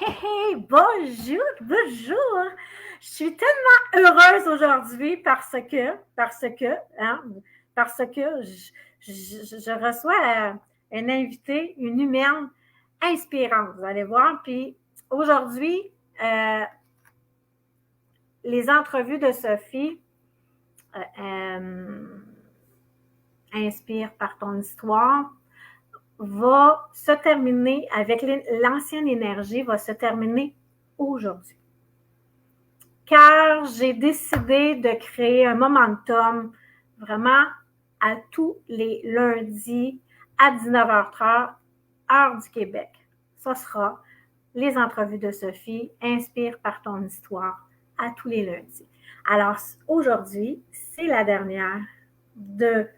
Hey, bonjour, bonjour. Je suis tellement heureuse aujourd'hui parce que je reçois une invitée, une humaine inspirante. Vous allez voir. Puis aujourd'hui, euh, les entrevues de Sophie inspirent par ton histoire va se terminer avec l'ancienne énergie, va se terminer aujourd'hui. Car j'ai décidé de créer un momentum vraiment à tous les lundis à 19h30, heure du Québec. Ce sera les entrevues de Sophie, inspire par ton histoire, à tous les lundis. Alors aujourd'hui, c'est la dernière des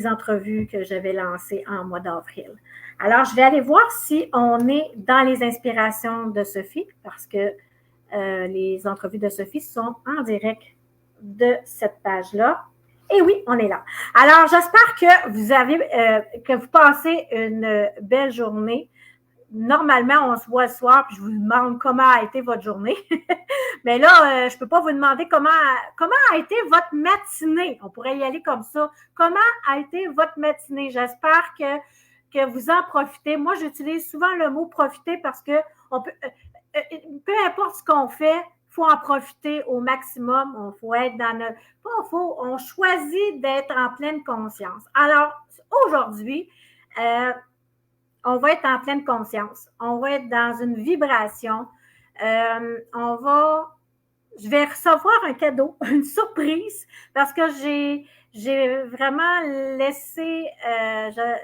entrevues que j'avais lancées en mois d'avril. Alors, je vais aller voir si on est dans les inspirations de Sophie, parce que les entrevues de Sophie sont en direct de cette page-là. Et oui, on est là. Alors, j'espère que vous passez une belle journée. Normalement, on se voit le soir, puis je vous demande comment a été votre journée. Mais là, je ne peux pas vous demander comment a été votre matinée. On pourrait y aller comme ça. Comment a été votre matinée? J'espère que vous en profitez. Moi, j'utilise souvent le mot profiter parce que peu importe ce qu'on fait, il faut en profiter au maximum. On faut être on choisit d'être en pleine conscience. Alors, aujourd'hui, on va être en pleine conscience. On va être dans une vibration. Je vais recevoir un cadeau, une surprise, parce que j'ai vraiment laissé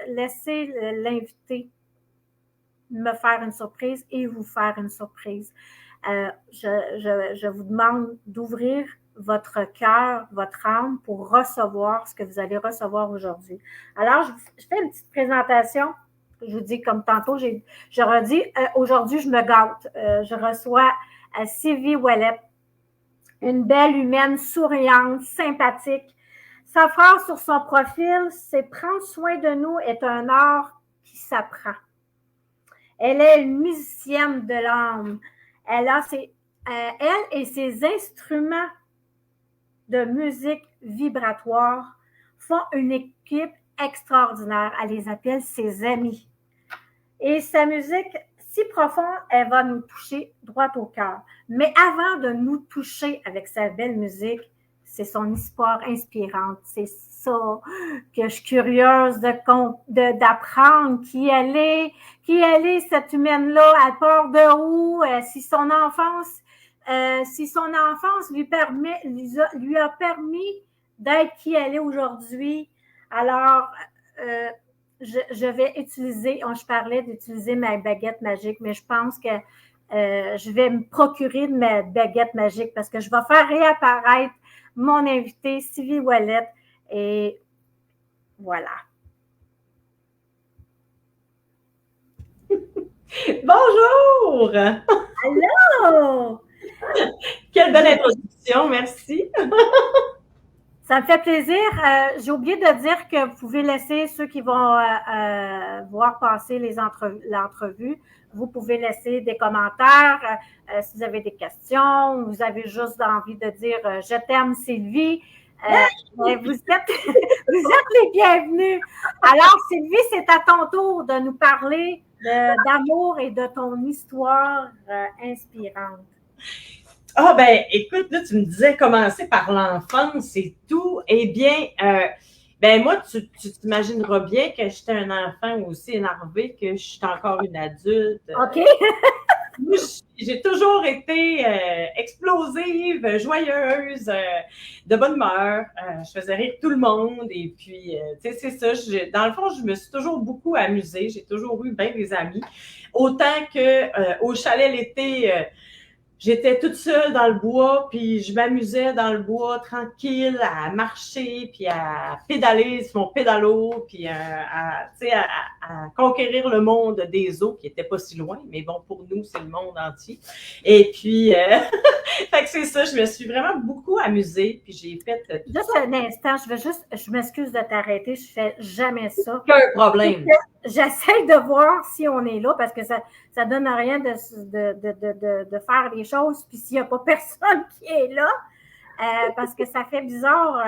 l'invité me faire une surprise et vous faire une surprise. Je vous demande d'ouvrir votre cœur, votre âme pour recevoir ce que vous allez recevoir aujourd'hui. Alors, je fais une petite présentation. Je vous dis comme tantôt, j'aurais dit, aujourd'hui, je me gâte. Je reçois Sylvie Ouellette, une belle humaine souriante, sympathique. Sa phrase sur son profil, c'est « Prendre soin de nous est un art s'apprend. Elle est une musicienne de l'âme. Elle et ses instruments de musique vibratoire font une équipe extraordinaire. Elle les appelle ses amis. Et sa musique, si profonde, elle va nous toucher droit au cœur. Mais avant de nous toucher avec sa belle musique, c'est son histoire inspirante. C'est ça que je suis curieuse d'apprendre. Qui elle est, cette humaine-là, elle part de où, si son enfance lui a permis d'être qui elle est aujourd'hui. Alors, je vais je parlais d'utiliser ma baguette magique, mais je pense que je vais me procurer de ma baguette magique parce que je vais faire réapparaître mon invité, Sylvie Ouellette. Et voilà. Bonjour! Allô! Quelle belle introduction, merci. Ça me fait plaisir. J'ai oublié de dire que vous pouvez laisser ceux qui vont voir passer l'entrevue. Vous pouvez laisser des commentaires si vous avez des questions, vous avez juste envie de dire je t'aime Sylvie. Vous êtes les bienvenus. Alors Sylvie, c'est à ton tour de nous parler d'amour et de ton histoire inspirante. Ah, ben, écoute, là, tu me disais commencer par l'enfance et tout. Eh bien, ben, moi, tu t'imagineras bien que j'étais un enfant aussi énervé que je suis encore une adulte. OK. Moi, j'ai toujours été explosive, joyeuse, de bonne humeur. Je faisais rire tout le monde. Et puis, tu sais, c'est ça. Dans le fond, je me suis toujours beaucoup amusée. J'ai toujours eu bien des amis. Autant que au chalet l'été, j'étais toute seule dans le bois, puis je m'amusais dans le bois tranquille à marcher, puis à pédaler sur mon pédalo, puis à conquérir le monde des eaux qui n'était pas si loin, mais bon, pour nous, c'est le monde entier. Et puis, fait que c'est ça, je me suis vraiment beaucoup amusée, puis j'ai fait... Juste un instant, je m'excuse de t'arrêter, je fais jamais ça. Aucun problème. j'essaie de voir si on est là parce que ça donne rien de faire des choses puis s'il n'y a pas personne qui est là parce que ça fait bizarre.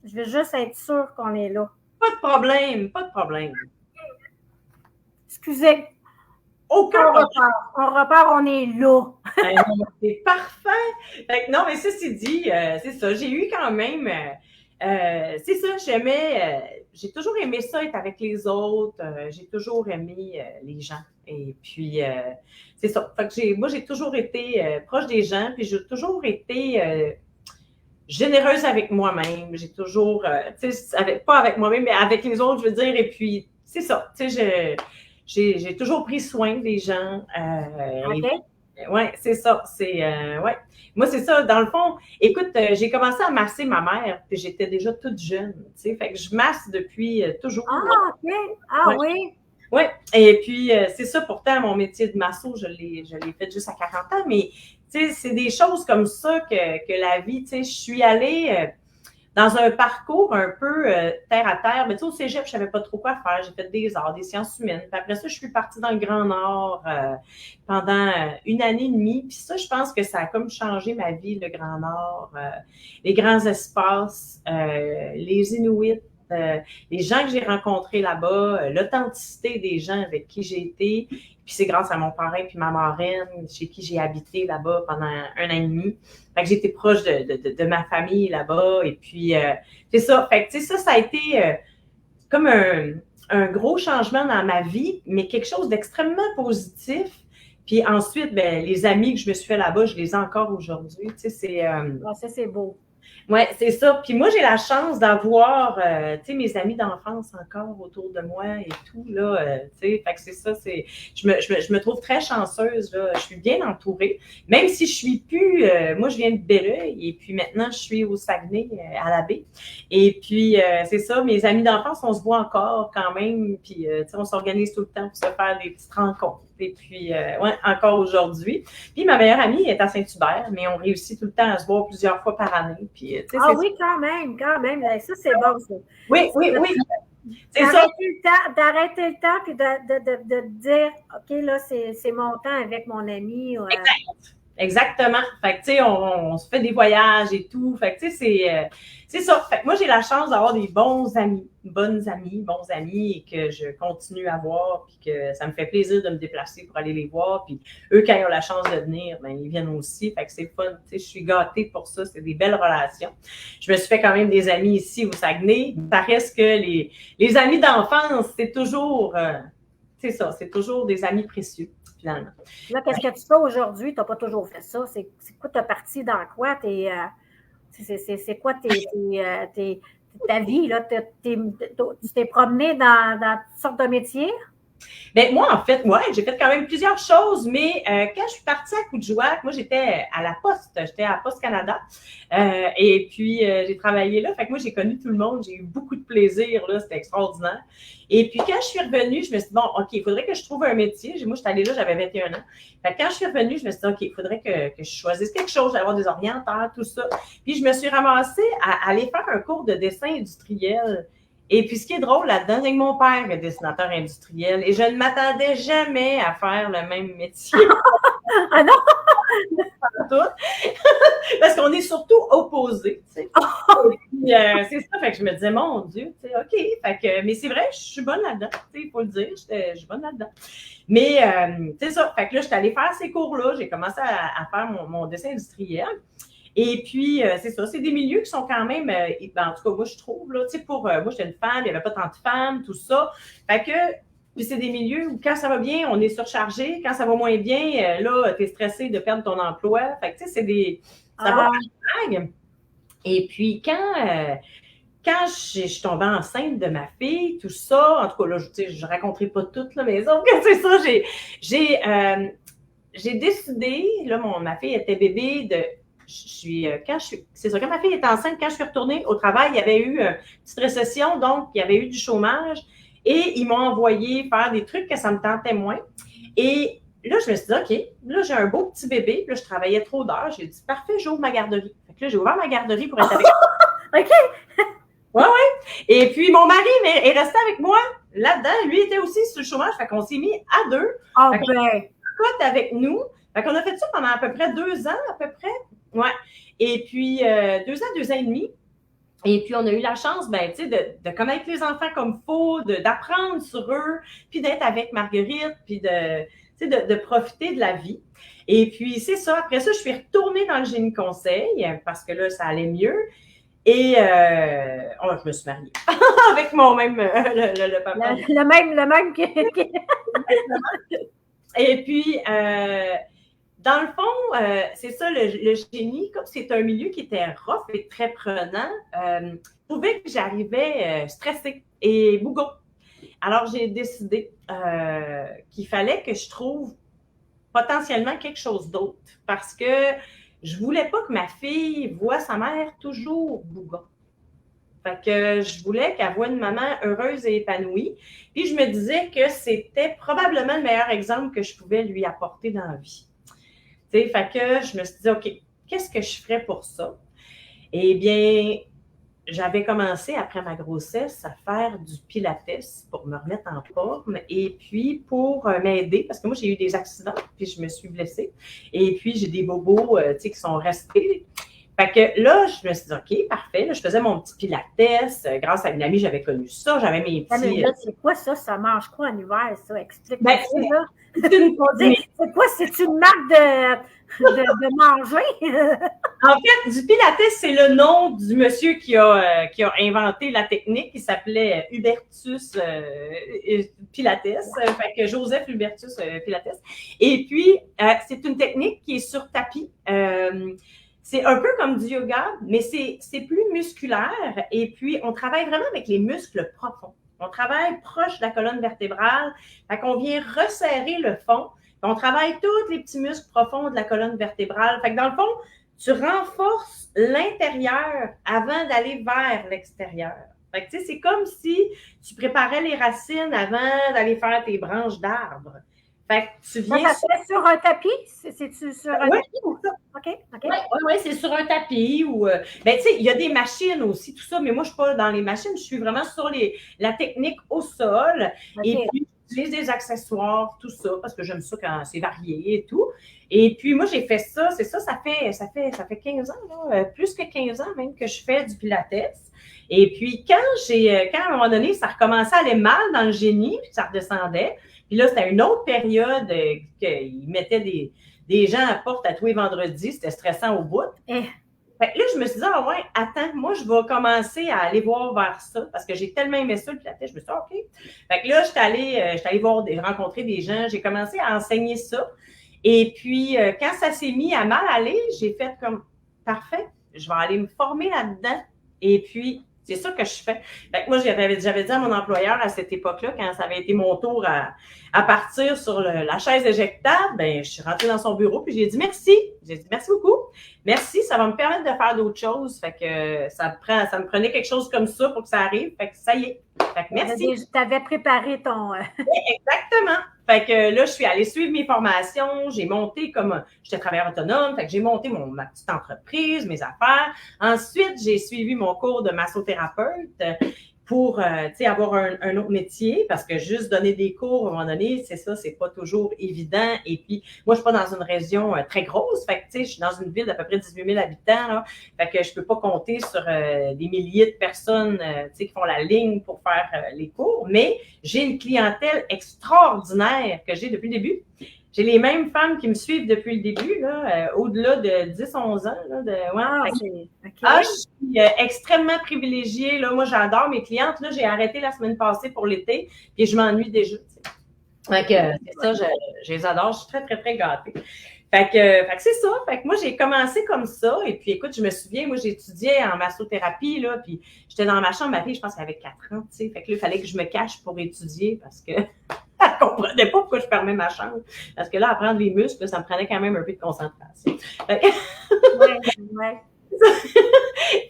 Je veux juste être sûre qu'on est là. Pas de problème, pas de problème. Excusez. Aucun problème. On repart, on est là. C'est parfait. Fait que non, mais ceci dit, c'est ça. J'ai eu quand même... c'est ça, j'ai toujours aimé ça, être avec les autres. J'ai toujours aimé les gens. Et puis, c'est ça. Fait que moi, j'ai toujours été proche des gens, puis j'ai toujours été généreuse avec moi-même. J'ai toujours, tu sais, pas avec moi-même, mais avec les autres, je veux dire. Et puis, c'est ça. Tu sais, j'ai toujours pris soin des gens. OK. Oui, c'est ça. Ouais. Moi, c'est ça. Dans le fond, écoute, j'ai commencé à masser ma mère, puis j'étais déjà toute jeune. Tu sais, fait que je masse depuis toujours. Ah, OK. Ah, ouais. Oui. Oui. Et puis, c'est ça. Pourtant, mon métier de masso, je l'ai fait juste à 40 ans. Mais, tu sais, c'est des choses comme ça que la vie, tu sais, je suis allée dans un parcours un peu terre à terre. Mais tu sais, au cégep, je savais pas trop quoi faire. J'ai fait des arts, des sciences humaines. Puis après ça, je suis partie dans le Grand Nord pendant 1 année et demie. Puis ça, je pense que ça a comme changé ma vie, le Grand Nord. Les grands espaces, les Inuits, les gens que j'ai rencontrés là-bas, l'authenticité des gens avec qui j'ai été. Puis c'est grâce à mon parrain puis ma marraine, chez qui j'ai habité là-bas pendant 1 an et demi. Fait que j'étais proche de ma famille là-bas. Et puis, c'est ça. Fait que, tu sais, ça a été comme un gros changement dans ma vie, mais quelque chose d'extrêmement positif. Puis ensuite, ben, les amis que je me suis fait là-bas, je les ai encore aujourd'hui. Tu sais, c'est... ça, c'est beau. Oui, c'est ça. Puis moi, j'ai la chance d'avoir, tu sais, mes amis d'enfance encore autour de moi et tout, là, tu sais, fait que c'est ça, je me trouve très chanceuse, là, je suis bien entourée, même si je suis plus, moi, je viens de Belleuil et puis maintenant, je suis au Saguenay, à la baie, et puis, c'est ça, mes amis d'enfance, on se voit encore quand même, puis, tu sais, on s'organise tout le temps pour se faire des petites rencontres. Et puis, ouais, encore aujourd'hui. Puis, ma meilleure amie est à Saint-Hubert, mais on réussit tout le temps à se voir plusieurs fois par année. Puis, ah oui, quand même. Ça, c'est bon, ça. Oui. C'est ça. D'arrêter le temps puis de dire, OK, là, c'est mon temps avec mon ami. Exactement. Fait que, tu sais, on se fait des voyages et tout. Fait que, tu sais, c'est ça. Fait que moi, j'ai la chance d'avoir des bons amis et que je continue à voir puis que ça me fait plaisir de me déplacer pour aller les voir. Puis eux, quand ils ont la chance de venir, ben, ils viennent aussi. Fait que c'est fun. Tu sais, je suis gâtée pour ça. C'est des belles relations. Je me suis fait quand même des amis ici au Saguenay. Ça reste que les amis d'enfance, c'est toujours, c'est ça, c'est toujours des amis précieux. Finalement. Là, qu'est-ce que tu fais aujourd'hui? Tu n'as pas toujours fait ça. C'est quoi, tu as parti dans quoi? C'est quoi ta vie? Là? Tu t'es promené dans toutes sortes de métiers? Ben moi, en fait, ouais, j'ai fait quand même plusieurs choses, mais quand je suis partie à Coudjouac, moi, j'étais à la Poste, j'étais à Poste Canada, et puis j'ai travaillé là, fait que moi, j'ai connu tout le monde, j'ai eu beaucoup de plaisir, là, c'était extraordinaire. Et puis quand je suis revenue, je me suis dit, bon, OK, il faudrait que je trouve un métier. Moi, j'étais allée là, j'avais 21 ans. Fait que quand je suis revenue, je me suis dit, OK, il faudrait que je choisisse quelque chose, d'avoir des orienteurs, tout ça. Puis je me suis ramassée à aller faire un cours de dessin industriel. Et puis, ce qui est drôle là-dedans, c'est que mon père est dessinateur industriel et je ne m'attendais jamais à faire le même métier. Ah non? Parce qu'on est surtout opposés, tu sais. C'est ça, fait que je me disais, mon Dieu, tu sais, OK. Fait que, mais c'est vrai, je suis bonne là-dedans, tu sais, il faut le dire, je suis bonne là-dedans. Mais, c'est ça, fait que là, je suis allée faire ces cours-là, j'ai commencé à faire mon dessin industriel. Et puis, c'est ça, c'est des milieux qui sont quand même, en tout cas, moi, je trouve, là, tu sais, moi, j'étais une femme, il n'y avait pas tant de femmes, tout ça. Fait que, puis c'est des milieux où quand ça va bien, on est surchargé. Quand ça va moins bien, là, tu es stressé de perdre ton emploi. Fait que, tu sais, ça va par vague. Et puis, quand je suis tombée enceinte de ma fille, tout ça, en tout cas, là, je raconterai pas tout, là, mais donc, c'est ça, j'ai décidé, là, ma fille était bébé c'est ça, quand ma fille était enceinte, quand je suis retournée au travail, il y avait eu une petite récession, donc il y avait eu du chômage et ils m'ont envoyé faire des trucs que ça me tentait moins. Et là, je me suis dit, OK, là, j'ai un beau petit bébé, là, je travaillais trop d'heures, j'ai dit, parfait, j'ouvre ma garderie. Fait que là, j'ai ouvert ma garderie pour être avec OK. Ouais. Et puis, mon mari est resté avec moi là-dedans. Lui était aussi sur le chômage, fait qu'on s'est mis à deux. Ah, Fait ben, cote avec nous. Fait qu'on a fait ça pendant à peu près 2 ans, à peu près. Ouais. Et puis, 2 ans et demi. Et puis, on a eu la chance, ben, tu sais, de connaître les enfants comme il faut, d'apprendre sur eux, puis d'être avec Marguerite, puis de profiter de la vie. Et puis, c'est ça. Après ça, je suis retournée dans le génie conseil parce que là, ça allait mieux. Et je me suis mariée avec mon même, le papa. le même Et puis, dans le fond, c'est ça, le génie, comme c'est un milieu qui était rough et très prenant, je trouvais que j'arrivais stressée et bougon. Alors, j'ai décidé qu'il fallait que je trouve potentiellement quelque chose d'autre parce que je voulais pas que ma fille voie sa mère toujours bougon. Fait que je voulais qu'elle voie une maman heureuse et épanouie. Puis je me disais que c'était probablement le meilleur exemple que je pouvais lui apporter dans la vie. T'sais, fait que je me suis dit, OK, qu'est-ce que je ferais pour ça? Eh bien, j'avais commencé après ma grossesse à faire du pilates pour me remettre en forme et puis pour m'aider, parce que moi, j'ai eu des accidents, puis je me suis blessée. Et puis, j'ai des bobos qui sont restés. Fait que là, je me suis dit, OK, parfait. Là, je faisais mon petit pilates. Grâce à une amie, j'avais connu ça. J'avais mes petits... C'est quoi ça? Ça mange quoi en hiver, ça? Explique-moi ça. C'est quoi? C'est une marque de manger? En fait, du pilates, c'est le nom du monsieur qui a inventé la technique qui s'appelait Hubertus Pilates. Fait que Joseph Hubertus Pilates. Et puis, c'est une technique qui est sur tapis. C'est un peu comme du yoga, mais c'est plus musculaire. Et puis, on travaille vraiment avec les muscles profonds. On travaille proche de la colonne vertébrale. Fait qu'on vient resserrer le fond. On travaille tous les petits muscles profonds de la colonne vertébrale. Fait que dans le fond, tu renforces l'intérieur avant d'aller vers l'extérieur. Fait que, tu sais, c'est comme si tu préparais les racines avant d'aller faire tes branches d'arbres. Fait que tu viens... Ça se fait sur un tapis? C'est-tu sur un tapis ou ça? OK. Oui, c'est sur un tapis ou... ben, tu sais, il y a des machines aussi, tout ça, mais moi, je ne suis pas dans les machines, je suis vraiment sur la technique au sol. Okay. Et puis, j'utilise des accessoires, tout ça, parce que j'aime ça quand c'est varié et tout. Et puis, moi, j'ai fait ça, c'est ça, ça fait 15 ans, là, plus que 15 ans même que je fais du pilates. Et puis, quand à un moment donné, ça recommençait à aller mal dans le génie, puis ça redescendait, puis là, c'était une autre période qu'ils mettaient des gens à porte à tous les vendredis, c'était stressant au bout. Fait que là, je me suis dit, ah ouais, attends, moi, je vais commencer à aller voir vers ça, parce que j'ai tellement aimé ça, le pilates, je me suis dit, OK. Fait que là, j'étais allée rencontrer des gens, j'ai commencé à enseigner ça. Et puis, quand ça s'est mis à mal aller, j'ai fait comme, parfait, je vais aller me former là-dedans. Et puis, c'est ça que je fais. Fait que moi, j'avais dit à mon employeur à cette époque-là, quand ça avait été mon tour à partir sur la chaise éjectable, ben, je suis rentrée dans son bureau puis j'ai dit merci. J'ai dit merci beaucoup. Merci, ça va me permettre de faire d'autres choses. Fait que ça me prenait quelque chose comme ça pour que ça arrive. Fait que ça y est. Fait que merci. Tu avais préparé ton... Exactement. Fait que là, je suis allée suivre mes formations. J'ai monté j'étais travailleur autonome. Fait que j'ai monté ma petite entreprise, mes affaires. Ensuite, j'ai suivi mon cours de massothérapeute pour avoir un autre métier, parce que juste donner des cours, à un moment donné, c'est ça, c'est pas toujours évident. Et puis, moi, je suis pas dans une région très grosse, fait que, je suis dans une ville d'à peu près 18 000 habitants, là, fait que je peux pas compter sur des milliers de personnes, qui font la ligne pour faire les cours, mais j'ai une clientèle extraordinaire que j'ai depuis le début. J'ai les mêmes femmes qui me suivent depuis le début, là, au-delà de 10-11 ans. Là, je suis extrêmement privilégiée. Là. Moi, j'adore mes clientes. Là, j'ai arrêté la semaine passée pour l'été, puis je m'ennuie déjà. Fait que, c'est ça, je les adore. Je suis très, très, très gâtée. Fait que c'est ça. Fait que moi, j'ai commencé comme ça. Et puis, écoute, je me souviens, moi, j'étudiais en massothérapie, là, puis j'étais dans ma chambre. Ma fille, je pense qu'elle avait 4 ans, tu sais. Fait que là, il fallait que je me cache pour étudier parce que elle ne comprenait pas pourquoi je fermais ma chambre. Parce que là, apprendre les muscles, ça me prenait quand même un peu de concentration. Ouais.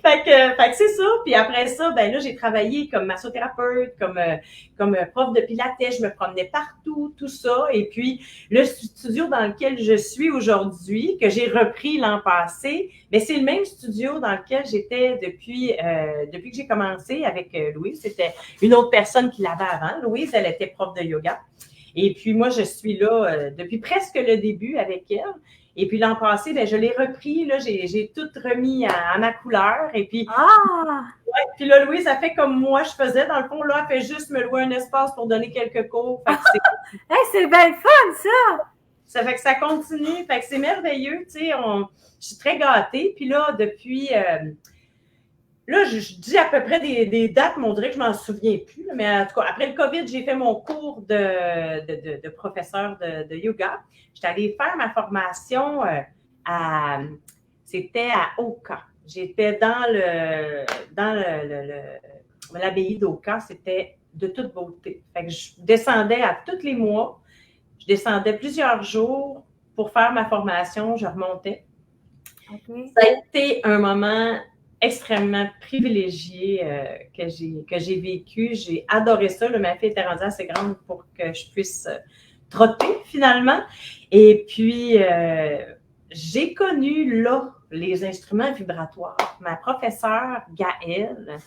Fait que c'est ça. Puis après ça, ben là, j'ai travaillé comme massothérapeute, comme prof de pilates. Je me promenais partout, tout ça. Et puis, le studio dans lequel je suis aujourd'hui, que j'ai repris l'an passé, ben c'est le même studio dans lequel j'étais depuis que j'ai commencé avec Louise. C'était une autre personne qui l'avait avant. Louise, elle était prof de yoga. Et puis, moi, je suis là depuis presque le début avec elle. Et puis l'an passé, ben, je l'ai repris, là, j'ai tout remis à ma couleur. Et puis, ouais, puis là, Louise, a fait comme moi je faisais. Dans le fond, là, elle fait juste me louer un espace pour donner quelques cours. Fait que c'est bien fun, ça! Ça fait que ça continue. Fait que c'est merveilleux, tu sais. Je suis très gâtée. Puis là, depuis... là, je dis à peu près des dates, mais on dirait que je m'en souviens plus. Mais en tout cas, après le COVID, j'ai fait mon cours de professeur de yoga. J'étais allée faire ma formation c'était à Oka. J'étais dans l'abbaye d'Oka. C'était de toute beauté. Fait que je descendais à tous les mois. Je descendais plusieurs jours pour faire ma formation. Je remontais. Okay. Ça a été un moment extrêmement privilégié que j'ai vécu. J'ai adoré ça. Ma fille était rendue assez grande pour que je puisse trotter finalement. Et puis, j'ai connu là les instruments vibratoires. Ma professeure, Gaëlle,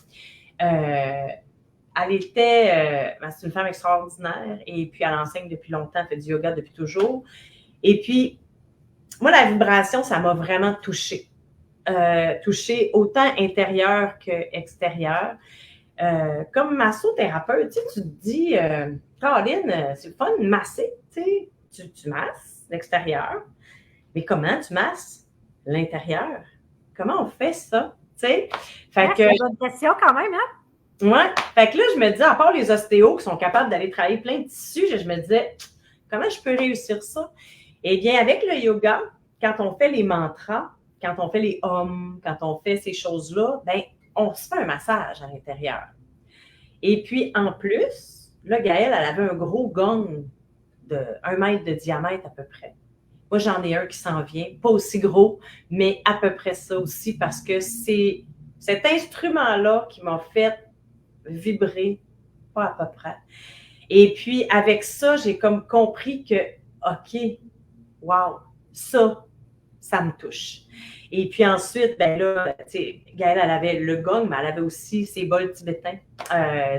elle était, c'est une femme extraordinaire et puis elle enseigne depuis longtemps, elle fait du yoga depuis toujours. Et puis, moi, la vibration, ça m'a vraiment touchée. Touchée autant intérieur qu'extérieur. Comme massothérapeute, tu te dis, Caroline, c'est le fun de masser, tu masses l'extérieur, mais comment tu masses l'intérieur? Comment on fait ça? Fait que, c'est une bonne question quand même, hein? Ouais. Fait que là, je me disais, à part les ostéos qui sont capables d'aller travailler plein de tissus, je me disais, comment je peux réussir ça? Eh bien, avec le yoga, quand on fait les mantras, quand on fait les hums, quand on fait ces choses-là, ben, on se fait un massage à l'intérieur. Et puis, en plus, là, Gaëlle, elle avait un gros gong de 1 mètre de diamètre à peu près. Moi, j'en ai un qui s'en vient, pas aussi gros, mais à peu près ça aussi, parce que c'est cet instrument-là qui m'a fait vibrer, pas à peu près. Et puis, avec ça, j'ai comme compris que, OK, wow, ça me touche. Et puis ensuite, ben là, tu sais, Gaëlle, elle avait le gong, mais elle avait aussi ses bols tibétains, tu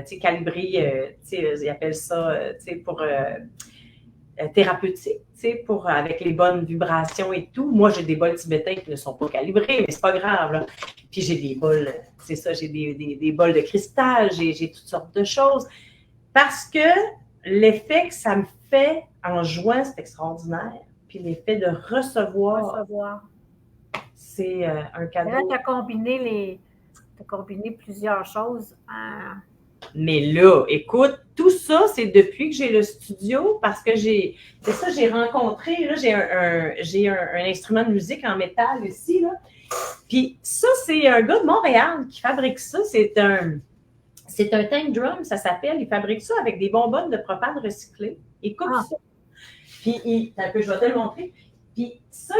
sais, calibrés, tu sais, ils appellent ça, tu sais, pour thérapeutique, tu sais, avec les bonnes vibrations et tout. Moi, j'ai des bols tibétains qui ne sont pas calibrés, mais c'est pas grave, là. Puis j'ai des bols, c'est ça, j'ai des bols de cristal, j'ai toutes sortes de choses. Parce que l'effet que ça me fait en jouant, c'est extraordinaire. Puis l'effet de recevoir. C'est un cadeau. Là, tu as combiné plusieurs choses. Mais là, écoute, tout ça, c'est depuis que j'ai le studio parce que j'ai rencontré, là, j'ai un instrument de musique en métal ici, là. Puis ça, c'est un gars de Montréal qui fabrique ça. C'est un tank drum, ça s'appelle. Il fabrique ça avec des bonbonnes de propane recyclées. Il coupe ça. Puis, un peu, je vais te le montrer. Puis ça,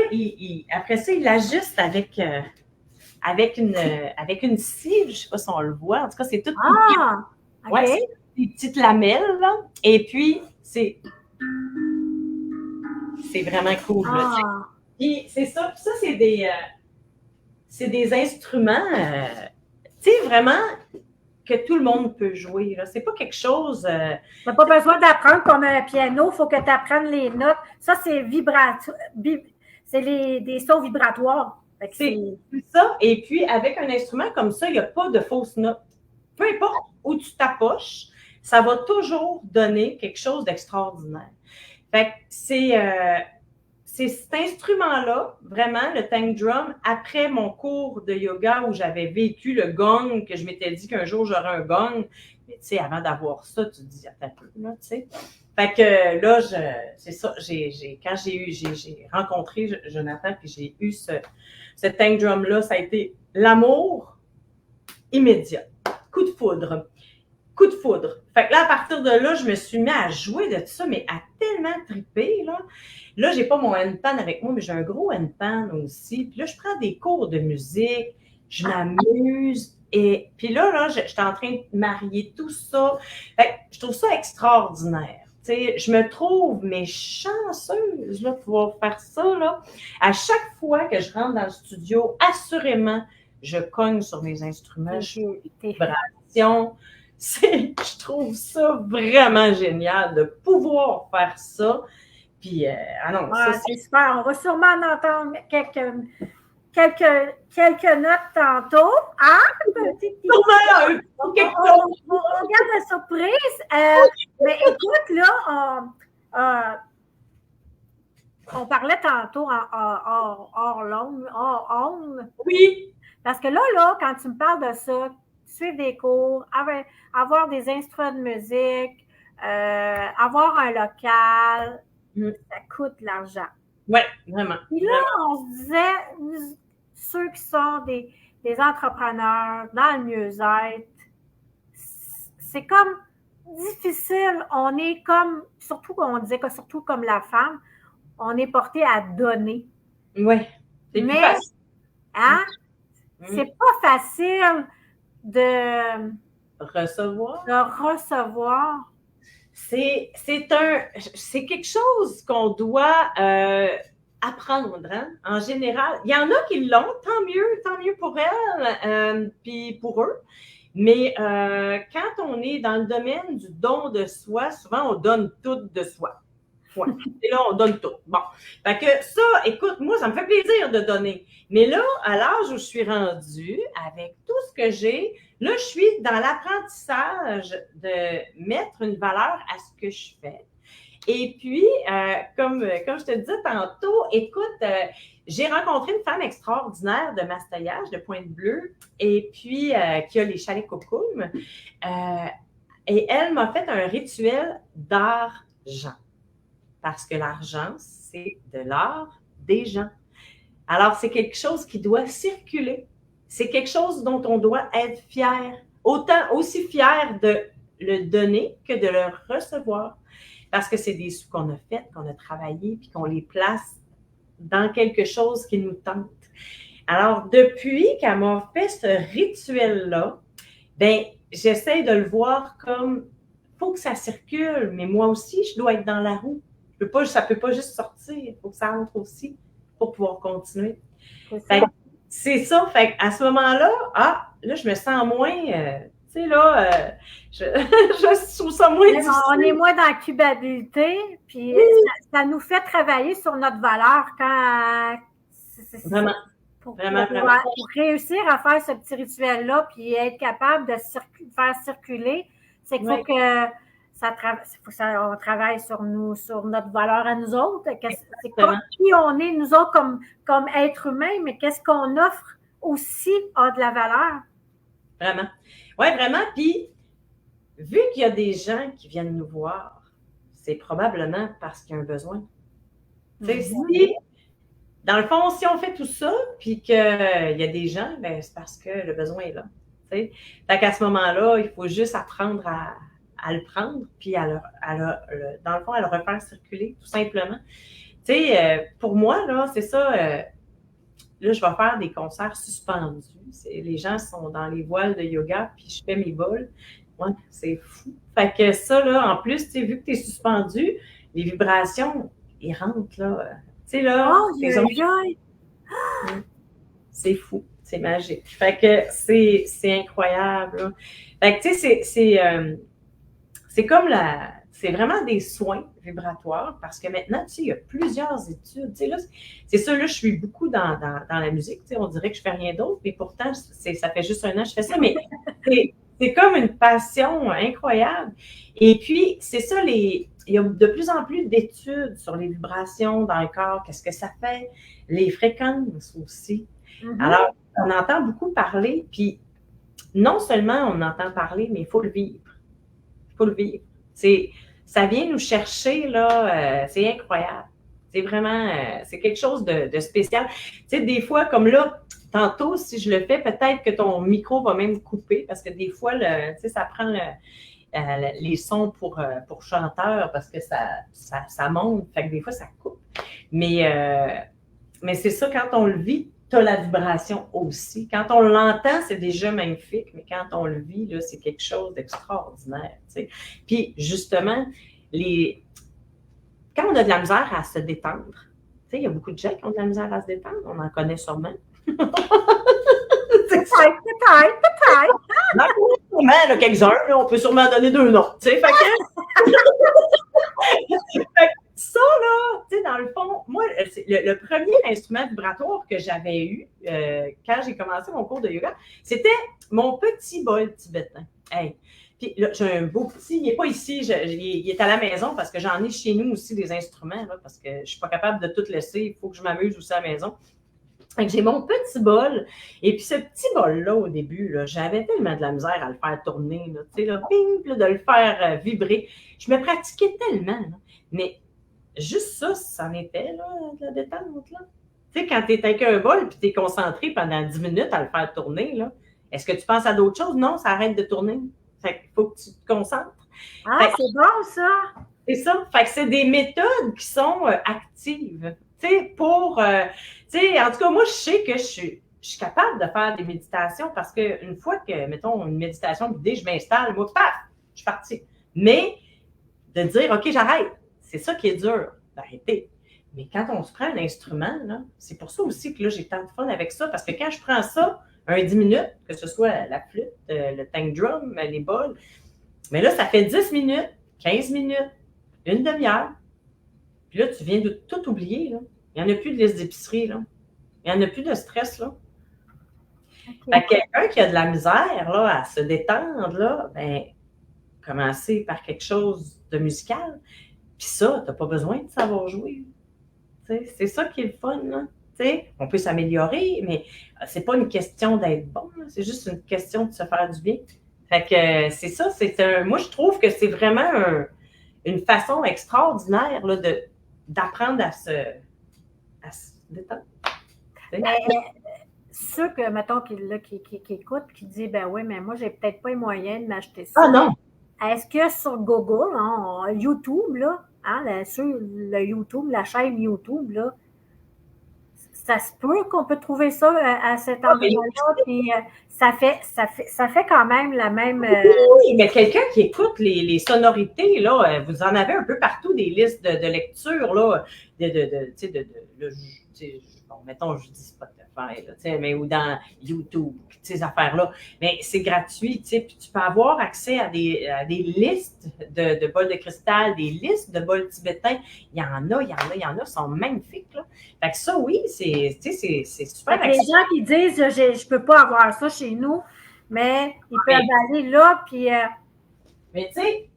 après ça, il l'ajuste avec une scie, je ne sais pas si on le voit. En tout cas, c'est tout. Okay. Ouais, c'est des petites lamelles, là. Et puis, c'est vraiment cool. Là, puis c'est ça. Puis ça, c'est des instruments, tu sais, vraiment que tout le monde peut jouer. Là. C'est pas quelque chose... Tu n'as pas besoin d'apprendre comme un piano, il faut que tu apprennes les notes. Ça, c'est c'est des sons vibratoires. C'est ça. Et puis, avec un instrument comme ça, il n'y a pas de fausses notes. Peu importe où tu t'approches, ça va toujours donner quelque chose d'extraordinaire. Fait que c'est cet instrument-là, vraiment, le tank drum, après mon cours de yoga où j'avais vécu le gong, que je m'étais dit qu'un jour j'aurais un gong. Mais tu sais, avant d'avoir ça, tu te dis, attends un peu, là, tu sais. Fait que là, c'est ça, quand j'ai rencontré Jonathan, puis j'ai eu ce tank drum-là, ça a été l'amour immédiat. Coup de foudre. Coup de foudre. Fait que là, à partir de là, je me suis mis à jouer de ça, mais à tellement triper, là. Là, j'ai pas mon handpan avec moi, mais j'ai un gros handpan aussi. Puis là, je prends des cours de musique, je m'amuse. Et puis là, je suis en train de marier tout ça. Fait que je trouve ça extraordinaire. T'sais, je me trouve, mais chanceuse là, de pouvoir faire ça. Là. À chaque fois que je rentre dans le studio, assurément, je cogne sur mes instruments, je fais des vibrations. Je trouve ça vraiment génial de pouvoir faire ça. Puis, non, ça, c'est super. On va sûrement en entendre quelques notes tantôt. Hein? On garde la surprise. Mais écoute, là, on parlait tantôt hors l'onde. Oui. Parce que là, quand tu me parles de ça, suivre des cours, avoir des instruments de musique, avoir un local, ça coûte de l'argent. Oui, vraiment. Puis là, on se disait, ceux qui sont des entrepreneurs dans le mieux-être, c'est comme difficile. On est comme, surtout on disait que surtout comme la femme, on est porté à donner. Oui, c'est plus facile. Hein? C'est pas facile de recevoir. C'est quelque chose qu'on doit apprendre, hein, en général. Il y en a qui l'ont, tant mieux pour elles, puis pour eux. Mais quand on est dans le domaine du don de soi, souvent on donne tout de soi. Ouais. Et là, on donne tout. Bon. Fait que ça, écoute, moi, ça me fait plaisir de donner. Mais là, à l'âge où je suis rendue, avec tout ce que j'ai, là, je suis dans l'apprentissage de mettre une valeur à ce que je fais. Et puis, comme je te disais tantôt, écoute, j'ai rencontré une femme extraordinaire de Mastoyage, de Pointe-Bleue, et puis qui a les chalets Cocoum. Et elle m'a fait un rituel d'argent. Parce que l'argent, c'est de l'art des gens. Alors, c'est quelque chose qui doit circuler. C'est quelque chose dont on doit être fier. Aussi fier de le donner que de le recevoir. Parce que c'est des sous qu'on a fait, qu'on a travaillé, puis qu'on les place dans quelque chose qui nous tente. Alors, depuis qu'elle m'a fait ce rituel-là, ben, j'essaie de le voir comme, il faut que ça circule, mais moi aussi, je dois être dans la roue. Ça ne peut pas juste sortir, il faut que ça entre aussi pour pouvoir continuer. C'est ça. Fait à ce moment-là, là, je me sens moins, tu sais, là, je trouve ça moins difficile. On est moins dans la culpabilité, puis ça nous fait travailler sur notre valeur quand... Vraiment. Pour réussir à faire ce petit rituel-là, puis être capable de faire circuler, c'est qu'il faut que... on travaille sur notre valeur à nous autres. C'est comme qui on est, nous autres, comme êtres humains, mais qu'est-ce qu'on offre aussi a de la valeur. Vraiment. Oui, vraiment. Puis, vu qu'il y a des gens qui viennent nous voir, c'est probablement parce qu'il y a un besoin. Si, dans le fond, si on fait tout ça, puis qu'il y a des gens, ben, c'est parce que le besoin est là. Fait qu'à ce moment-là, il faut juste apprendre à le prendre, puis dans le fond, à le refaire circuler, tout simplement. Tu sais, pour moi, là, c'est ça, là, je vais faire des concerts suspendus. Les gens sont dans les voiles de yoga, puis je fais mes bols. Ouais, c'est fou. Fait que ça, là, en plus, tu sais, vu que tu es suspendu, les vibrations, ils rentrent, là. Tu sais, là, c'est fou. C'est magique. Fait que c'est incroyable, là. Fait que, tu sais, c'est comme c'est vraiment des soins vibratoires parce que maintenant, tu sais, il y a plusieurs études. Tu sais, là, c'est ça, là, je suis beaucoup dans la musique. Tu sais, on dirait que je fais rien d'autre, mais pourtant, ça fait juste 1 an que je fais ça, mais c'est comme une passion incroyable. Et puis, c'est ça, il y a de plus en plus d'études sur les vibrations dans le corps, qu'est-ce que ça fait, les fréquences aussi. Alors, on entend beaucoup parler, puis non seulement on entend parler, mais il faut le vivre. Il faut le vivre. Ça vient nous chercher, là, c'est incroyable. C'est vraiment, c'est quelque chose de spécial. Tu sais, des fois, comme là, tantôt, si je le fais, peut-être que ton micro va même couper parce que des fois, tu sais, ça prend les sons pour chanteurs parce que ça monte. Fait que des fois, ça coupe. Mais c'est ça, quand on le vit, tu as la vibration aussi. Quand on l'entend, c'est déjà magnifique, mais quand on le vit, là, c'est quelque chose d'extraordinaire. T'sais. Puis justement, quand on a de la misère à se détendre, il y a beaucoup de gens qui ont de la misère à se détendre, on en connaît sûrement. Peut-être. On en connaît sûrement, là, quelques-uns, là, on peut sûrement donner 2 noms. Fait que... ça, là, tu sais, dans le fond, moi, le premier instrument vibratoire que j'avais eu quand j'ai commencé mon cours de yoga, c'était mon petit bol tibétain. Hey. Puis là, j'ai un beau petit, il n'est pas ici, il est à la maison parce que j'en ai chez nous aussi des instruments, là, parce que je ne suis pas capable de tout laisser, il faut que je m'amuse aussi à la maison. Donc, j'ai mon petit bol. Et puis, ce petit bol-là, au début, là, j'avais tellement de la misère à le faire tourner, là, tu sais, là, ping, là, de le faire vibrer. Je me pratiquais tellement, là. Mais juste ça, c'en était, là, de la détente, là. Tu sais, quand tu es avec un bol et tu es concentré pendant 10 minutes à le faire tourner, là, est-ce que tu penses à d'autres choses? Non, ça arrête de tourner. Fait qu'il faut que tu te concentres. Ah, c'est bon, ça! C'est ça. Fait que c'est des méthodes qui sont actives. Tu sais, pour... tu sais, en tout cas, moi, je sais que je suis capable de faire des méditations parce qu'une fois que, mettons, une méditation guidée, je m'installe, moi, paf, je suis partie. Mais de dire, OK, j'arrête, c'est ça qui est dur, d'arrêter. Mais quand on se prend un instrument, là, c'est pour ça aussi que là, j'ai tant de fun avec ça, parce que quand je prends ça, un 10 minutes, que ce soit la flûte, le tank drum, les bols, mais là, ça fait 10 minutes, 15 minutes, une demi-heure, puis là, tu viens de tout oublier, là. Il n'y en a plus de liste d'épicerie, là. Il n'y en a plus de stress, là. Okay. Fait que quelqu'un qui a de la misère, là, à se détendre, là, ben, commencer par quelque chose de musical, puis ça, tu n'as pas besoin de savoir jouer. T'sais, c'est ça qui est le fun, là. T'sais, on peut s'améliorer, mais c'est pas une question d'être bon, là. C'est juste une question de se faire du bien. Fait que c'est ça, moi, je trouve que c'est vraiment une façon extraordinaire là, d'apprendre à se détendre. Ceux que, mettons, qui écoutent, qui disent, ben oui, mais moi, j'ai peut-être pas les moyens de m'acheter ça. Ah non! Est-ce que sur Google, hein, YouTube, là, hein, sur le YouTube, la chaîne YouTube, là, ça se peut qu'on peut trouver ça à cet endroit-là, puis ça fait quand même la même... Oui, mais quelqu'un qui écoute les sonorités, là, vous en avez un peu partout, des listes de lecture, là, bon, mettons, je dis Spotify, là, mais ou dans YouTube, ces affaires-là. Mais c'est gratuit, puis tu peux avoir accès à des listes de bols de cristal, des listes de bols tibétains. Il y en a, sont magnifiques, là. Fait que ça, oui, c'est super. Les gens qui disent, je peux pas avoir ça chez nous, mais ils peuvent aller là, puis... Mais tu sais,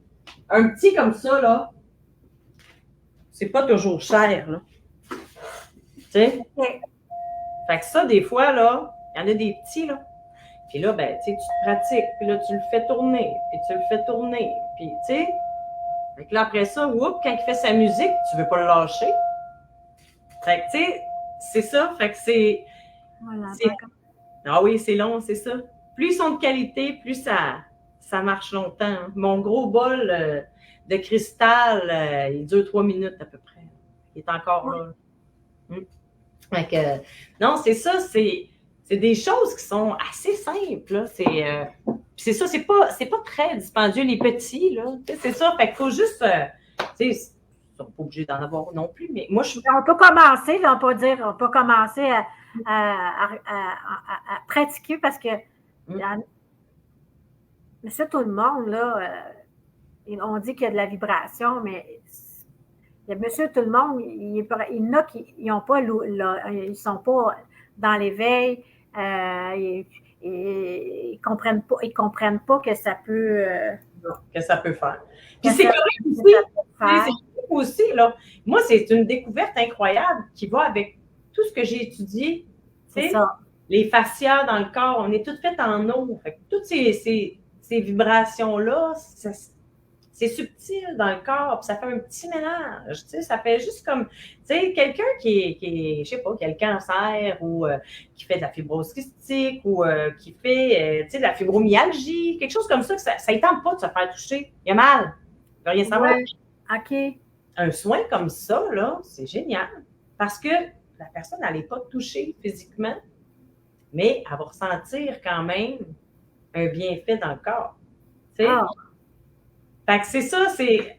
un petit comme ça, là, c'est pas toujours cher, là. Tu sais? Okay. Fait que ça, des fois, là, il y en a des petits, là. Puis là, ben, tu sais, tu te pratiques, puis là, tu le fais tourner, puis tu le fais tourner, puis tu sais. Fait que là, après ça, quand il fait sa musique, tu veux pas le lâcher. Fait que, tu sais, c'est ça. Fait que c'est... Voilà, ah oui, c'est long, c'est ça. Plus ils sont de qualité, plus ça marche longtemps. Hein. Mon gros bol de cristal, il dure 3 minutes à peu près. Il est encore là. Fait que, non, c'est ça, c'est des choses qui sont assez simples. Là. C'est ça, c'est pas très dispendieux, les petits, là. C'est ça, fait qu'il faut juste, ils sont pas obligés d'en avoir non plus, mais moi, on peut commencer, là, on peut commencer à pratiquer parce que monsieur tout le monde, là, on dit qu'il y a de la vibration, mais il y a monsieur tout le monde, il y en a qui n'ont pas, ils sont pas dans l'éveil, ils comprennent pas que ça peut... que ça peut faire. Puis c'est correct aussi, là. Moi, c'est une découverte incroyable qui va avec tout ce que j'ai étudié. C'est ça. Les fascias dans le corps, on est toutes faites en eau. Fait que toutes ces vibrations-là, c'est subtil dans le corps, puis ça fait un petit mélange, tu sais, ça fait juste comme, tu sais, quelqu'un qui je sais pas, qui a le cancer ou qui fait de la fibrose cystique ou qui fait, tu sais, de la fibromyalgie, quelque chose comme ça, que ça ne tente pas de se faire toucher. Il y a mal. Il ne veut rien savoir. Ouais. OK. Un soin comme ça, là, c'est génial. parce que la personne, elle n'est pas touchée physiquement, mais elle va ressentir quand même un bienfait dans le corps. Tu sais? Fait que c'est ça,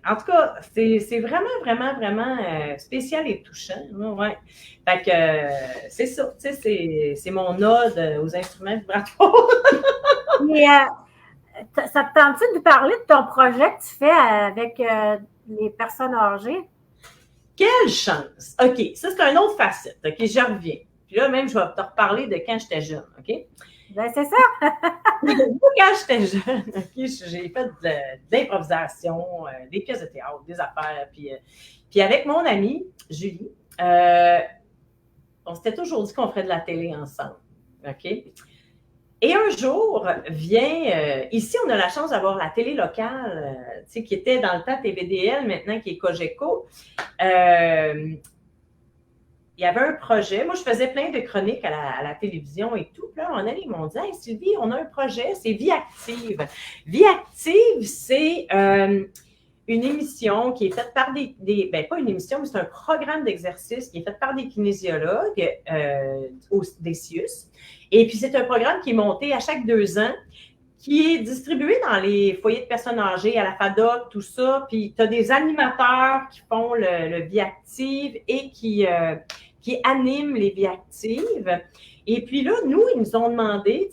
en tout cas, c'est vraiment, vraiment, vraiment spécial et touchant. Ouais. Fait que c'est ça, tu sais, c'est mon ode aux instruments vibratoires. Mais ça te tente-tu de parler de ton projet que tu fais avec les personnes âgées? Quelle chance! OK, ça, c'est une autre facette. OK, je reviens. Puis là, même, je vais te reparler de quand j'étais jeune. OK? Ben, c'est ça. Quand j'étais jeune, OK, j'ai fait de l'improvisation, des pièces de théâtre, des affaires. Puis avec mon amie, Julie, on s'était toujours dit qu'on ferait de la télé ensemble. OK? Et un jour vient, ici, on a la chance d'avoir la télé locale, qui était dans le temps TVDL, maintenant qui est Cogeco. Il y avait un projet. Moi, je faisais plein de chroniques à la télévision et tout. Puis là, on allait, ils m'ont dit, hey, Sylvie, on a un projet, c'est Vie Active. Vie Active, c'est une émission qui est faite par pas une émission, mais c'est un programme d'exercice qui est fait par des kinésiologues, des CIUS. Et puis, c'est un programme qui est monté à chaque 2 ans, qui est distribué dans les foyers de personnes âgées, à la FADOC, tout ça. Puis, tu as des animateurs qui font le Vie Active et qui animent les Vies Actives. Et puis là, nous, ils nous ont demandé,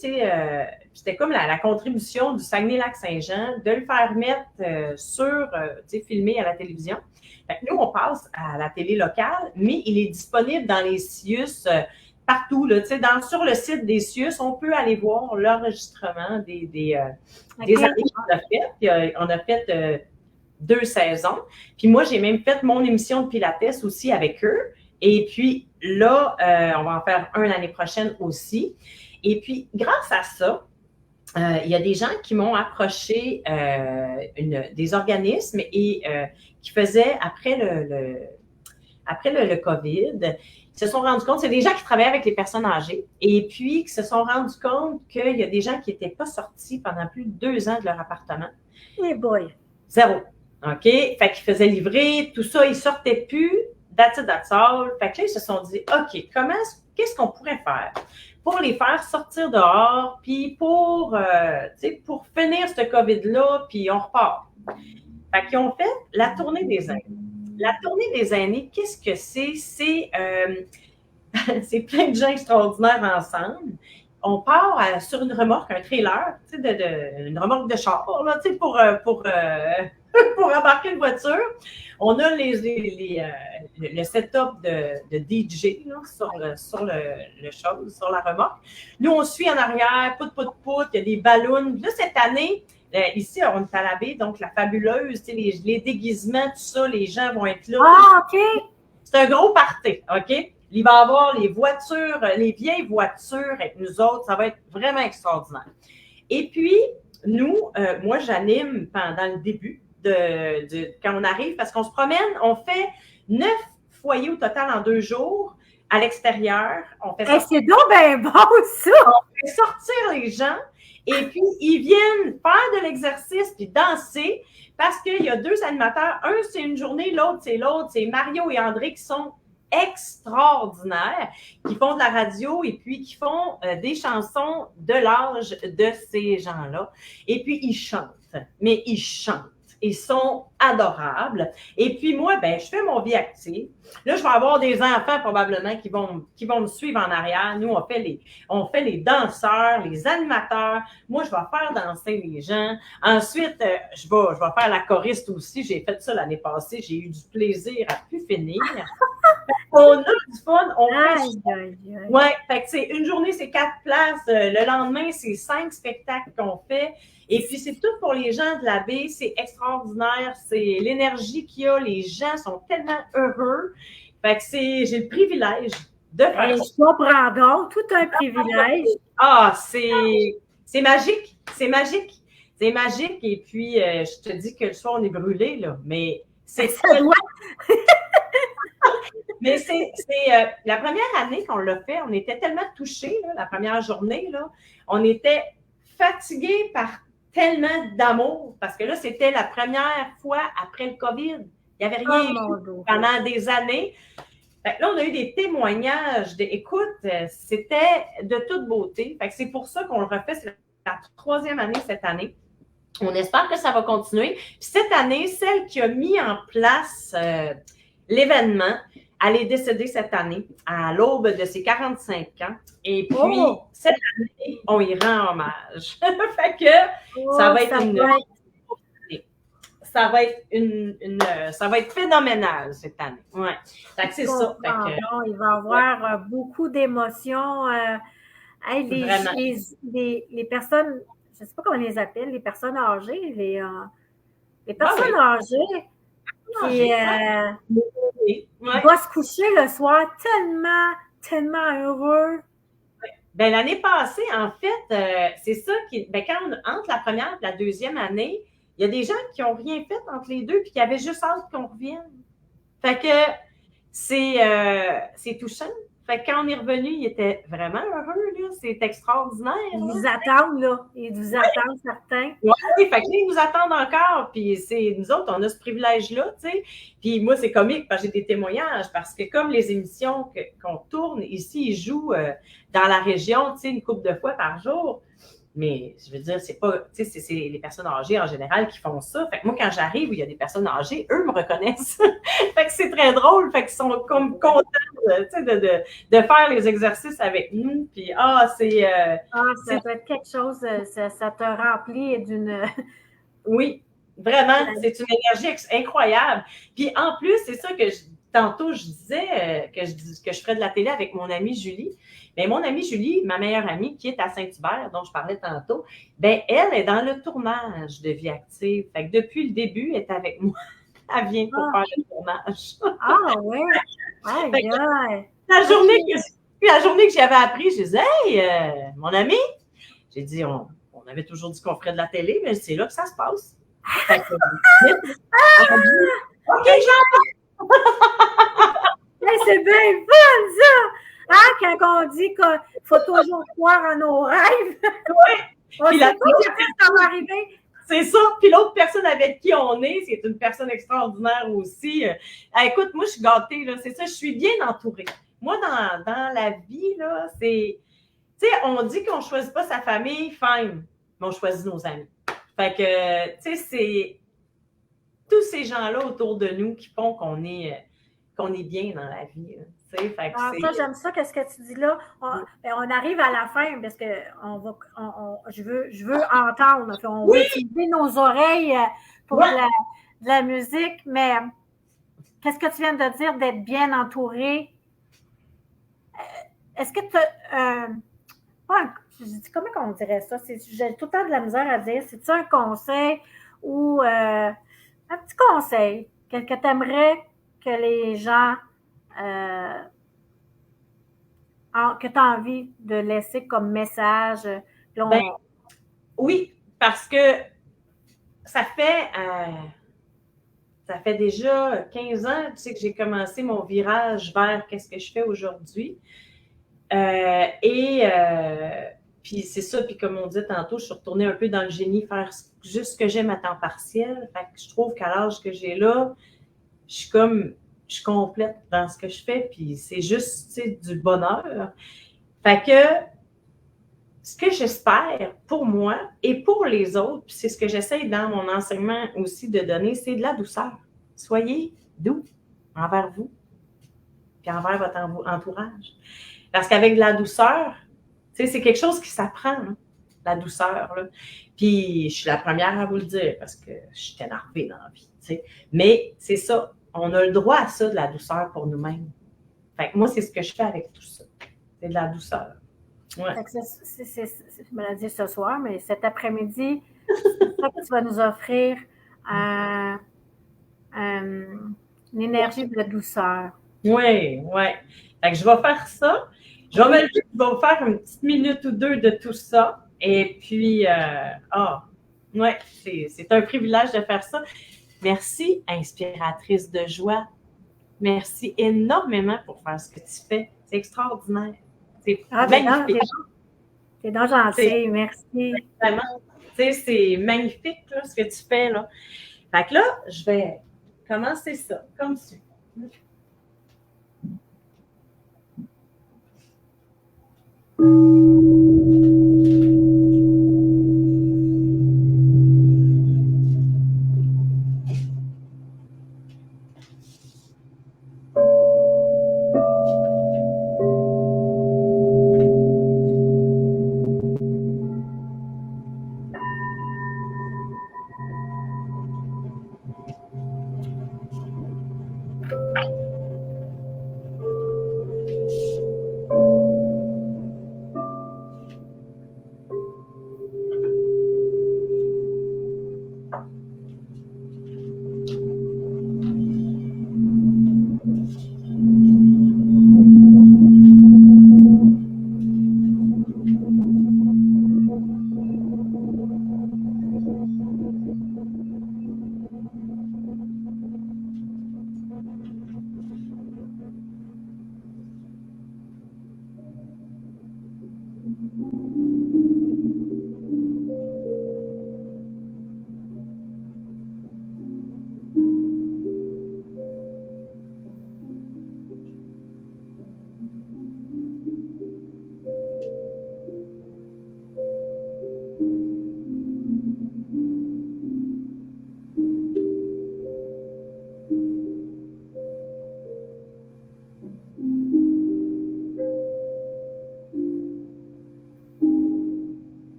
c'était comme la contribution du Saguenay-Lac-Saint-Jean, de le faire mettre filmé à la télévision. Fait que nous, on passe à la télé locale, mais il est disponible dans les CIUS partout. Là, sur le site des CIUS, on peut aller voir l'enregistrement des années qu'on a fait. Puis, on a fait 2 saisons. Puis moi, j'ai même fait mon émission de Pilates aussi avec eux. Et puis là, on va en faire un l'année prochaine aussi. Et puis, grâce à ça, il y a des gens qui m'ont approché, des organismes et qui faisaient, après le COVID, ils se sont rendus compte, c'est des gens qui travaillaient avec les personnes âgées et puis qui se sont rendus compte qu'il y a des gens qui n'étaient pas sortis pendant plus de 2 ans de leur appartement. Eh boy! 0. OK? Fait qu'ils faisaient livrer, tout ça, ils ne sortaient plus. That's all. Fait que là, ils se sont dit, OK, qu'est-ce qu'on pourrait faire pour les faire sortir dehors, puis pour finir ce COVID-là, puis on repart. Fait qu'ils ont fait la tournée des aînés. La tournée des aînés, qu'est-ce que c'est? C'est plein de gens extraordinaires ensemble. On part sur une remorque, un trailer, une remorque de char, là, pour embarquer une voiture. On a le setup de DJ là, sur la remorque. Nous, on suit en arrière, pout, il y a des ballons. Là, cette année, ici, on est à la baie, donc la fabuleuse, les déguisements, tout ça, les gens vont être là. Ah, OK! C'est un gros party, OK? Il va y avoir les voitures, les vieilles voitures avec nous autres. Ça va être vraiment extraordinaire. Et puis, nous, moi, j'anime pendant le début quand on arrive, parce qu'on se promène, on fait 9 foyers au total en 2 jours à l'extérieur. C'est donc bien bon, ça! On fait sortir les gens et puis ils viennent faire de l'exercice puis danser parce qu'il y a 2 animateurs. Un, c'est une journée, l'autre. C'est Mario et André qui sont extraordinaires, qui font de la radio et puis qui font des chansons de l'âge de ces gens-là. Et puis, ils chantent. Mais ils chantent. Ils sont adorables. Et puis moi, je fais mon Vie Active. Là, je vais avoir des enfants probablement qui vont me suivre en arrière. Nous, on fait les danseurs, les animateurs. Moi, je vais faire danser les gens. Ensuite, je vais faire la choriste aussi. J'ai fait ça l'année passée. J'ai eu du plaisir à plus finir. On a du fun. Ouais, fait que c'est une journée, c'est 4 places. Le lendemain, c'est 5 spectacles qu'on fait. Et puis, c'est tout pour les gens de la baie. C'est extraordinaire. C'est l'énergie qu'il y a. Les gens sont tellement heureux. Fait que j'ai le privilège de faire ça. Je comprends donc. Tout un privilège. Ah, c'est magique. C'est magique. C'est magique. Et puis, je te dis que le soir, on est brûlé, là. Mais c'est ça. Mais c'est la première année qu'on l'a fait, on était tellement touchés, là, la première journée, là, on était fatigués par tellement d'amour, parce que là, c'était la première fois après le COVID. Il n'y avait rien pendant des années. Fait que là, on a eu des témoignages. Écoute, c'était de toute beauté. Fait que c'est pour ça qu'on le refait. C'est la 3e année cette année. On espère que ça va continuer. Puis cette année, celle qui a mis en place l'événement, elle est décédée cette année, à l'aube de ses 45 ans. Et puis, cette année, on y rend hommage. Fait que ça va être ça va être phénoménal cette année. Ouais. Fait que c'est ça. Fait que, il va y avoir beaucoup d'émotions. Les personnes, je ne sais pas comment on les appelle, les personnes âgées, les personnes âgées qui doivent se coucher le soir tellement heureux. Ben, l'année passée, en fait, c'est ça qui. Ben, entre la première et la 2e année, il y a des gens qui n'ont rien fait entre les deux puis qui avaient juste hâte qu'on revienne. Fait que c'est touchant. Fait que quand on est revenu, il était vraiment heureux, là. C'est extraordinaire. Ils vous attendent, là. Ils vous attendent, certains. Oui, fait que là, ils nous attendent encore. Puis nous autres, on a ce privilège-là, tu sais. Puis moi, c'est comique parce que j'ai des témoignages. Parce que comme les émissions qu'on tourne ici, ils jouent dans la région, tu sais, une couple de fois par jour. Mais je veux dire, c'est pas, tu sais, c'est les personnes âgées en général qui font ça. Fait que moi, quand j'arrive où il y a des personnes âgées, eux me reconnaissent. Fait que c'est très drôle. Fait qu'ils sont comme contents, tu sais, de faire les exercices avec nous. Puis, ça peut être quelque chose, ça te remplit d'une... Oui, vraiment, c'est une énergie incroyable. Puis en plus, c'est ça que tantôt je disais que je ferais de la télé avec mon amie Julie. Bien, mon amie Julie, ma meilleure amie qui est à Saint-Hubert, dont je parlais tantôt, bien, elle est dans le tournage de Vie active. Fait que depuis le début, elle est avec moi. Elle vient pour faire le tournage. Oui. La journée que j'avais appris, je disais, hey, mon ami, j'ai dit, on avait toujours dit qu'on ferait de la télé, mais c'est là que ça se passe. Fait que, OK, c'est bien fun, ça! Hein, quand on dit qu'il faut toujours croire en nos rêves. Oui. On sait pas quand ça va arriver. C'est ça. Puis l'autre personne avec qui on est, c'est une personne extraordinaire aussi. Écoute, moi, je suis gâtée, là. C'est ça, je suis bien entourée. Moi, dans la vie, là, c'est... Tu sais, on dit qu'on ne choisit pas sa famille, fine, mais on choisit nos amis. Fait que, tu sais, c'est tous ces gens-là autour de nous qui font qu'on est bien dans la vie. Là. Fait que ça, j'aime ça, qu'est-ce que tu dis là. On arrive à la fin parce que je veux entendre. On va utiliser nos oreilles pour de la musique, mais qu'est-ce que tu viens de dire d'être bien entouré? Est-ce que tu as comment on dirait ça? J'ai tout le temps de la misère à dire. C'est-tu un conseil ou un petit conseil que tu aimerais que les gens que tu as envie de laisser comme message? Oui, parce que ça fait déjà 15 ans, tu sais, que j'ai commencé mon virage vers qu'est-ce que je fais aujourd'hui. Puis c'est ça, puis comme on dit tantôt, je suis retournée un peu dans le génie, faire juste ce que j'aime à temps partiel. Fait que je trouve qu'à l'âge que j'ai là, je suis complète dans ce que je fais, puis c'est juste, tu sais, du bonheur. Fait que ce que j'espère pour moi et pour les autres, puis c'est ce que j'essaie dans mon enseignement aussi de donner, c'est de la douceur. Soyez doux envers vous, puis envers votre entourage. Parce qu'avec de la douceur, tu sais, c'est quelque chose qui s'apprend, hein, la douceur. Là. Puis, je suis la première à vous le dire parce que je suis énervée dans la vie. Tu sais. Mais c'est ça, on a le droit à ça, de la douceur pour nous-mêmes. Fait que moi, c'est ce que je fais avec tout ça. C'est de la douceur. Ouais. Je me l'ai dit ce soir, mais cet après-midi, c'est ça que tu vas nous offrir une énergie de douceur. Oui. Fait que je vais faire ça. Je vais vous faire une petite minute ou deux de tout ça. Et puis, c'est un privilège de faire ça. Merci, inspiratrice de joie. Merci énormément pour faire ce que tu fais. C'est extraordinaire. C'est magnifique. C'est donc gentil, merci. Vraiment, tu sais, c'est magnifique là, ce que tu fais. Là. Fait que là, je vais commencer ça comme ça.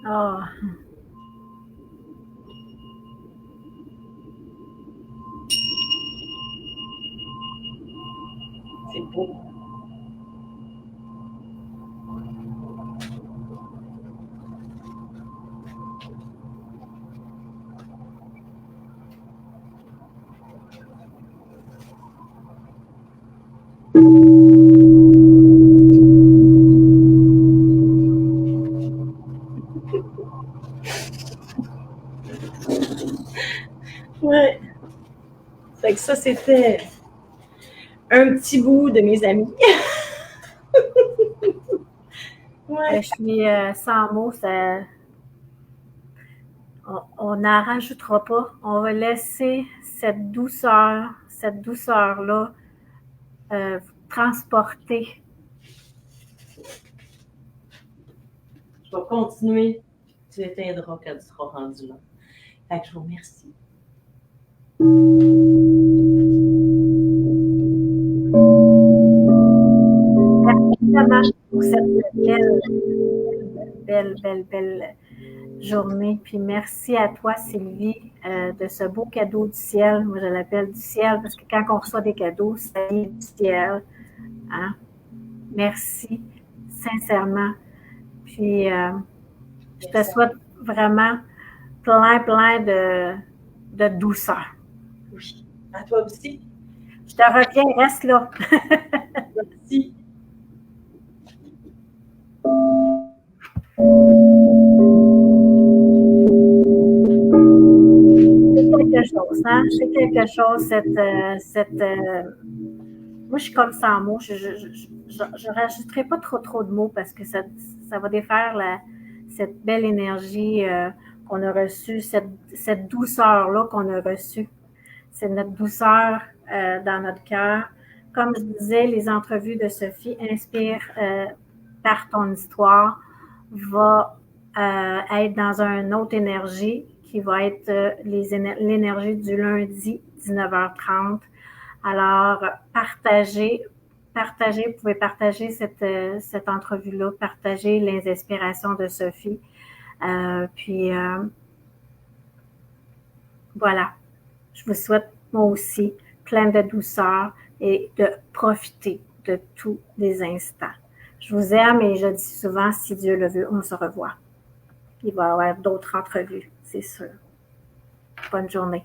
Ah, C'est beau. Ouais. Fait que ça, c'était un petit bout de mes amis. je suis sans mots. On n'en rajoutera pas. On va laisser cette douceur-là transporter. Je vais continuer. Tu éteindras quand tu seras rendu là. Fait que je vous remercie. Merci vraiment pour cette belle journée. Puis merci à toi, Sylvie, de ce beau cadeau du ciel. Moi, je l'appelle du ciel parce que quand on reçoit des cadeaux, ça vient du ciel. Hein? Merci, sincèrement. Puis, je te souhaite vraiment plein de douceur. Oui. À toi aussi. Je te reviens, reste là. Merci. Quelque chose, hein? C'est quelque chose, moi, je suis comme sans mots. Je ne rajouterai pas trop de mots parce que ça va défaire cette belle énergie qu'on a reçue, cette douceur-là qu'on a reçue. C'est notre douceur dans notre cœur. Comme je disais, les entrevues de Sophie inspirent par ton histoire, va être dans une autre énergie qui va être l'énergie du lundi, 19h30. Alors, partagez, vous pouvez partager cette entrevue-là, partager les inspirations de Sophie. Puis, voilà, je vous souhaite, moi aussi, plein de douceur et de profiter de tous les instants. Je vous aime et je dis souvent, si Dieu le veut, on se revoit. Il va y avoir d'autres entrevues, c'est sûr. Bonne journée.